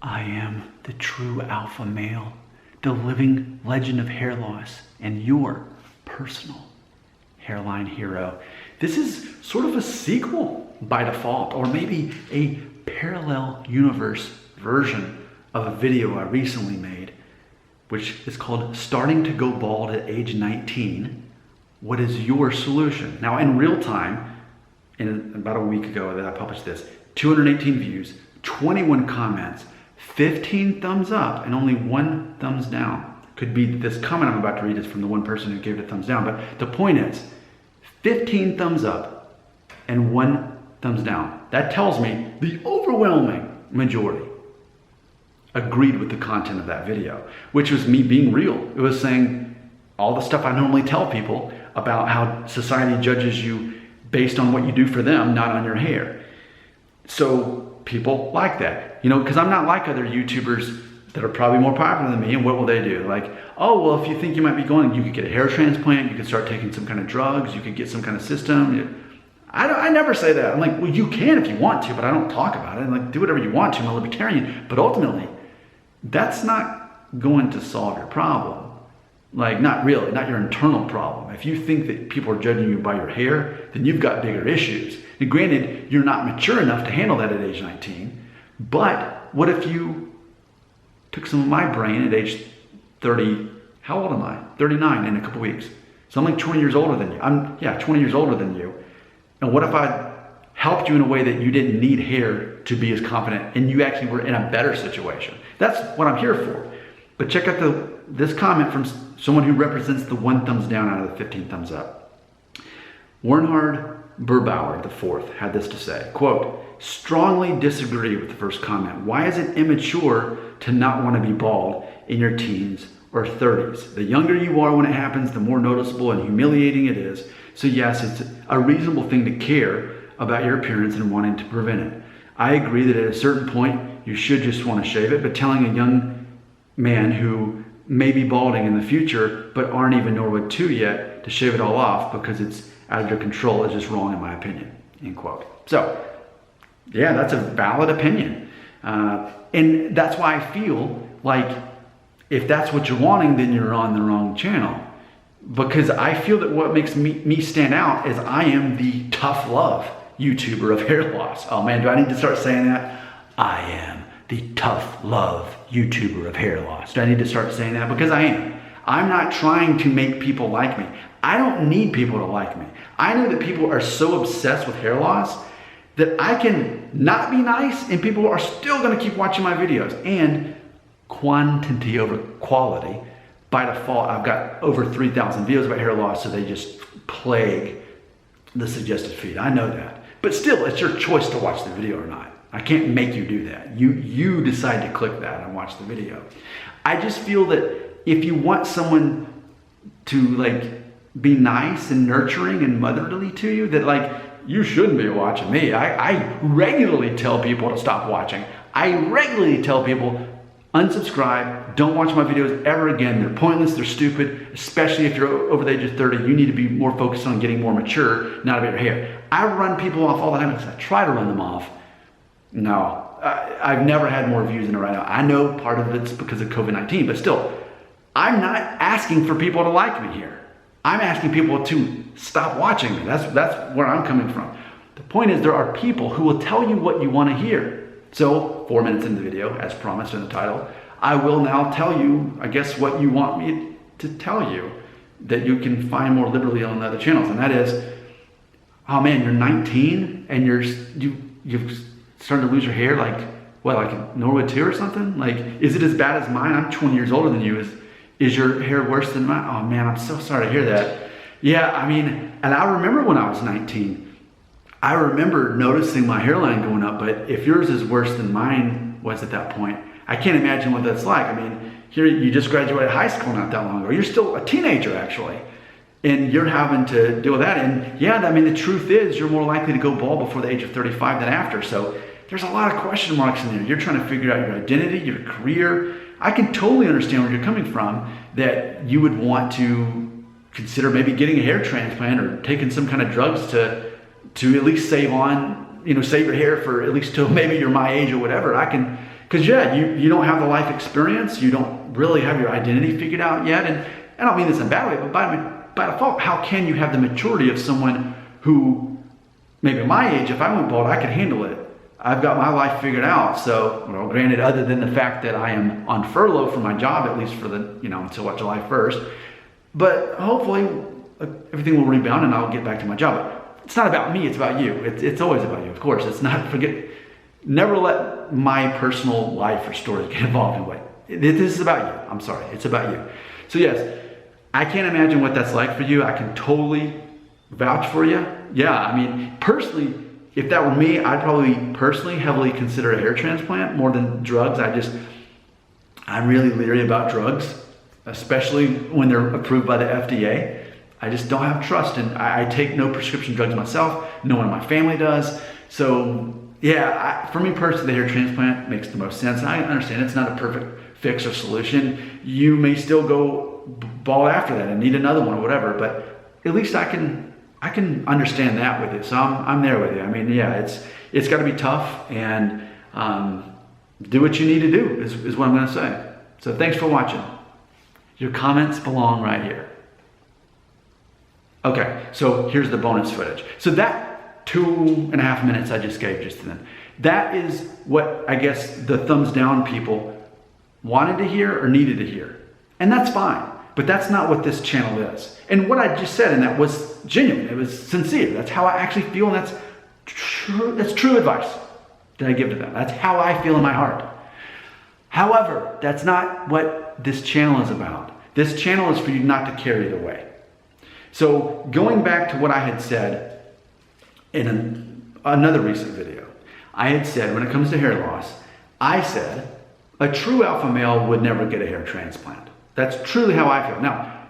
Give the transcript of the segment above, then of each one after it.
I am the true alpha male, the living legend of hair loss, and your personal hairline hero. This is sort of a sequel by default, or maybe a parallel universe version of a video I recently made, which is called Starting to Go Bald at Age 19. What is your solution? Now, in real time, in about a week ago that I published this, 218 views, 21 comments, 15 thumbs up, and only 1 thumbs down. Could be this comment I'm about to read is from the one person who gave it a thumbs down, but the point is, 15 thumbs up and 1 thumbs down. That tells me the overwhelming majority agreed with the content of that video, which was me being real. It was saying all the stuff I normally tell people about how society judges you based on what you do for them, not on your hair. So people like that, because I'm not like other YouTubers that are probably more popular than me. And what will they do? Like, oh, well, if you think you might be going, you could get a hair transplant, you could start taking some kind of drugs, you could get some kind of system. I never say that. I'm like, well, you can if you want to, but I don't talk about it. I'm like, do whatever you want to. I'm a libertarian. But ultimately, that's not going to solve your problem. Like, not really, not your internal problem. If you think that people are judging you by your hair, then you've got bigger issues. And granted, you're not mature enough to handle that at age 19. But what if you took some of my brain at age 30, how old am I? 39 in a couple weeks. So I'm like 20 years older than you. 20 years older than you. And what if I helped you in a way that you didn't need hair to be as confident and you actually were in a better situation? That's what I'm here for. But check out this comment from someone who represents the 1 thumbs down out of the 15 thumbs up. Bernhard Burbauer IV had this to say, quote, strongly disagree with the first comment. Why is it immature to not want to be bald in your teens or 30s? The younger you are when it happens, the more noticeable and humiliating it is. So yes, it's a reasonable thing to care about your appearance and wanting to prevent it. I agree that at a certain point, you should just want to shave it, but telling a young man who may be balding in the future, but aren't even Norwood 2 yet, to shave it all off because it's out of your control is just wrong in my opinion, end quote. So, yeah, that's a valid opinion. And that's why I feel like if that's what you're wanting, then you're on the wrong channel. Because I feel that what makes me stand out is I am the tough love YouTuber of hair loss. Oh man, do I need to start saying that? I am the tough love YouTuber of hair loss. Do I need to start saying that? Because I am. I'm not trying to make people like me. I don't need people to like me. I know that people are so obsessed with hair loss that I can not be nice and people are still gonna keep watching my videos. And quantity over quality. By default, I've got over 3,000 videos about hair loss, so they just plague the suggested feed. I know that. But still, it's your choice to watch the video or not. I can't make you do that. You decide to click that and watch the video. I just feel that if you want someone to be nice and nurturing and motherly to you, that you shouldn't be watching me. I regularly tell people to stop watching. I regularly tell people, unsubscribe, don't watch my videos ever again. They're pointless, they're stupid, especially if you're over the age of 30. You need to be more focused on getting more mature, not about your hair. I run people off all the time because I try to run them off. No, I've never had more views than right now. I know part of it's because of COVID-19, but still, I'm not asking for people to like me here. I'm asking people to stop watching me. That's where I'm coming from. The point is there are people who will tell you what you want to hear. So 4 minutes in the video, as promised in the title, I will now tell you, I guess, what you want me to tell you that you can find more liberally on other channels. And that is, oh man, you're 19 and you've started to lose your hair like Norwood 2 or something? Is it as bad as mine? I'm 20 years older than you. Is your hair worse than mine? Oh man, I'm so sorry to hear that. Yeah, I mean, and I remember when I was 19, I remember noticing my hairline going up, but if yours is worse than mine was at that point, I can't imagine what that's like. I mean, here you just graduated high school not that long ago. You're still a teenager actually, and you're having to deal with that. And yeah, I mean, the truth is you're more likely to go bald before the age of 35 than after. So there's a lot of question marks in there. You're trying to figure out your identity, your career. I can totally understand where you're coming from, that you would want to consider maybe getting a hair transplant or taking some kind of drugs to at least save your hair for at least till maybe you're my age or whatever. I can Because yeah, you don't have the life experience, you don't really have your identity figured out yet, and I don't mean this in a bad way, but by default, how can you have the maturity of someone who, maybe my age, if I went bald, I could handle it. I've got my life figured out. So, well, granted, other than the fact that I am on furlough from my job, at least for the, until what, July 1st, but hopefully everything will rebound and I'll get back to my job. But it's not about me, it's about you. It's always about you, of course. It's not, never let my personal life or stories get involved in a way. This is about you. I'm sorry, it's about you. So yes, I can't imagine what that's like for you. I can totally vouch for you. Yeah, I mean, personally, if that were me, I'd probably personally heavily consider a hair transplant more than drugs. I'm really leery about drugs, especially when they're approved by the FDA. I just don't have trust, and I take no prescription drugs myself. No one in my family does. So yeah, for me personally, the hair transplant makes the most sense. I understand it's not a perfect fix or solution. You may still go bald after that and need another one or whatever, but at least I can understand that with you. So I'm there with you. I mean, yeah, it's got to be tough, and do what you need to do is what I'm going to say. So thanks for watching. Your comments belong right here. Okay, so here's the bonus footage. So that 2.5 minutes I just gave just then, that is what I guess the thumbs down people wanted to hear or needed to hear. And that's fine, but that's not what this channel is. And what I just said, and that was genuine, it was sincere. That's how I actually feel, and that's true advice that I give to them. That's how I feel in my heart. However, that's not what this channel is about. This channel is for you not to carry the weight. So going back to what I had said in another recent video, I had said when it comes to hair loss, I said a true alpha male would never get a hair transplant. That's truly how I feel. Now,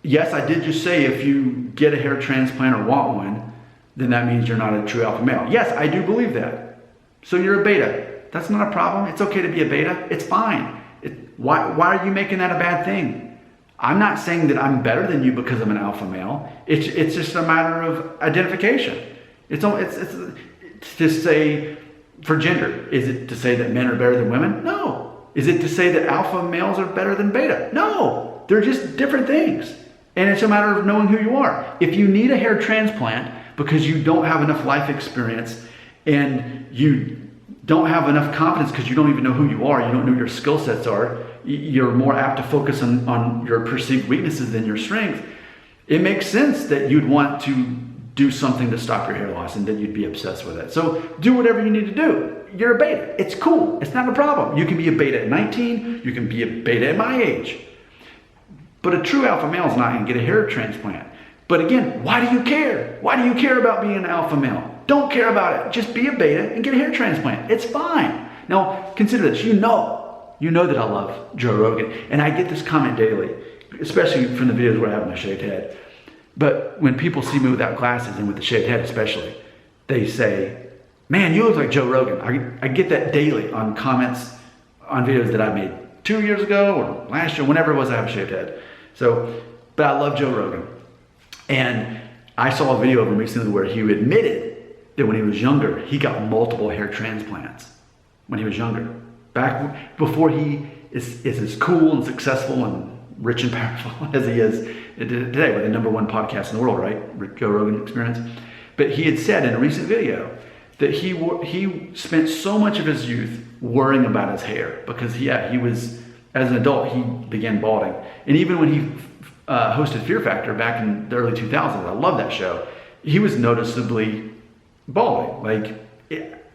yes, I did just say if you get a hair transplant or want one, then that means you're not a true alpha male. Yes, I do believe that. So you're a beta. That's not a problem. It's okay to be a beta. It's fine. Why are you making that a bad thing? I'm not saying that I'm better than you because I'm an alpha male. It's just a matter of identification. It's to say for gender. Is it to say that men are better than women? No. Is it to say that alpha males are better than beta? No. They're just different things. And it's a matter of knowing who you are. If you need a hair transplant because you don't have enough life experience and you don't have enough confidence because you don't even know who you are, you don't know what your skill sets are, you're more apt to focus on your perceived weaknesses than your strength, it makes sense that you'd want to do something to stop your hair loss and that you'd be obsessed with it. So do whatever you need to do. You're a beta. It's cool. It's not a problem. You can be a beta at 19. You can be a beta at my age. But a true alpha male is not going to get a hair transplant. But again, why do you care? Why do you care about being an alpha male? Don't care about it. Just be a beta and get a hair transplant. It's fine. Now, consider this. You know that I love Joe Rogan. And I get this comment daily, especially from the videos where I have my shaved head. But when people see me without glasses and with the shaved head especially, they say, man, you look like Joe Rogan. I get that daily on comments on videos that I made 2 years ago or last year, whenever it was I have a shaved head. So, but I love Joe Rogan. And I saw a video of him recently where he admitted that when he was younger, he got multiple hair transplants when he was younger. Back before he is as cool and successful and rich and powerful as he is today with the #1 podcast in the world, right? Joe Rogan Experience. But he had said in a recent video that he spent so much of his youth worrying about his hair because he was, as an adult, he began balding. And even when he hosted Fear Factor back in the early 2000s, I love that show, he was noticeably balding. Like,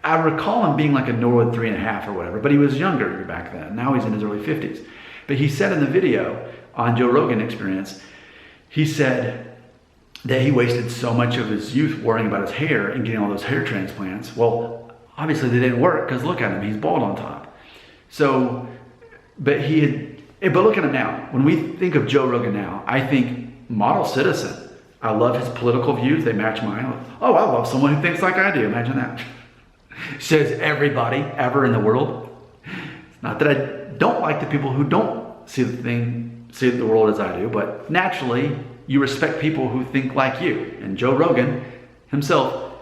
I recall him being like a Norwood 3.5 or whatever, but he was younger back then. Now he's in his early 50s. But he said in the video on Joe Rogan Experience, he said that he wasted so much of his youth worrying about his hair and getting all those hair transplants. Well, obviously they didn't work because look at him, he's bald on top. So, but look at him now. When we think of Joe Rogan now, I think model citizen. I love his political views. They match mine. Oh, I love someone who thinks like I do. Imagine that. Says everybody ever in the world. It's not that I don't like the people who don't see the world as I do, but naturally you respect people who think like you. And Joe Rogan himself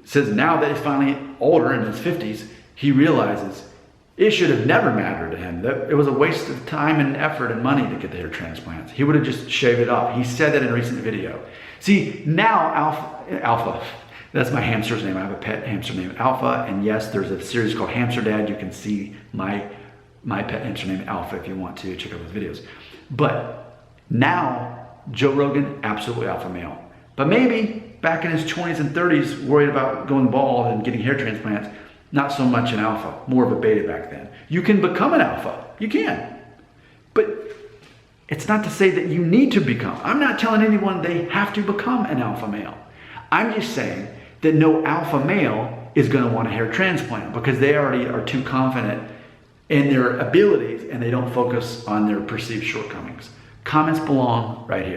says now that he's finally older in his 50s, he realizes It should have never mattered to him. It was a waste of time and effort and money to get the hair transplants. He would have just shaved it off. He said that in a recent video. See, now Alpha, that's my hamster's name. I have a pet hamster named Alpha. And yes, there's a series called Hamster Dad. You can see my pet hamster named Alpha if you want to check out those videos. But now, Joe Rogan, absolutely alpha male. But maybe back in his 20s and 30s, worried about going bald and getting hair transplants, not so much an alpha, more of a beta back then. You can become an alpha, you can. But it's not to say that you need to become. I'm not telling anyone they have to become an alpha male. I'm just saying that no alpha male is gonna want a hair transplant because they already are too confident in their abilities and they don't focus on their perceived shortcomings. Comments belong right here.